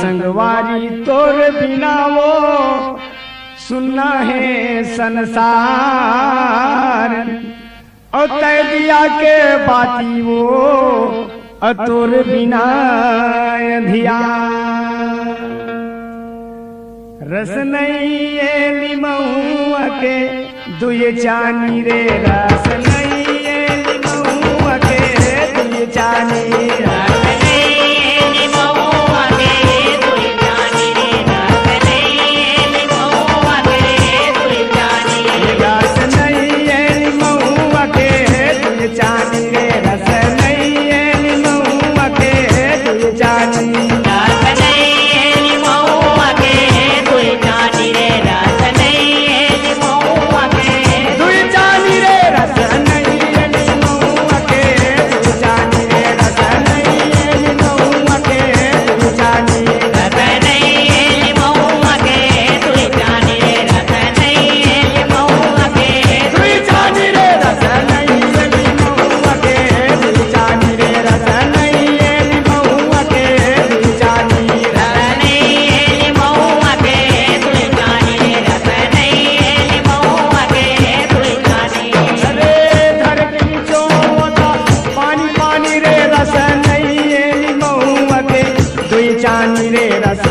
संगवारी तोर बिना वो सुनना है संसार। और तय दिया के बाती वो तोर बिना धियान। रस नहीं ये लिमहुआ के दुए चानी रे, रस नहीं ये लिमहुआ के दुए चानी, रस नहीं ये लिमहुआ के दुए चानी रे, रस नहीं ये लिमहुआ के दुए चानी, रस नहीं ये लिमहुआ के दुए चानी रे, रस नहीं ये लिमहुआ के दुए चानी, रस नहीं ये लिमहुआ के दुए चानी रे, रस नहीं ये लिमहुआ के दुए चानी रे, रस नहीं ये लिमहुआ के दुए चानी रे, रस नहीं ये लिमहुआ के दुए चानी, रस नहीं ये लिमहुआ के दुए चानी रे, रस नहीं ये लिमहुआ के दुए चानी रे, रस नहीं ये लिमहुआ के दुए चानी रे, रस नहीं ये लिमहुआ के दुए चानी, रस नहीं ये लिमहुआ के दुए चानी रे, रस नहीं ये लिमहुआ के दुए चानी। अरे धरती चोता पानी पानी रे, रस नहीं ये लिमहुआ के दुए चानी रे, रस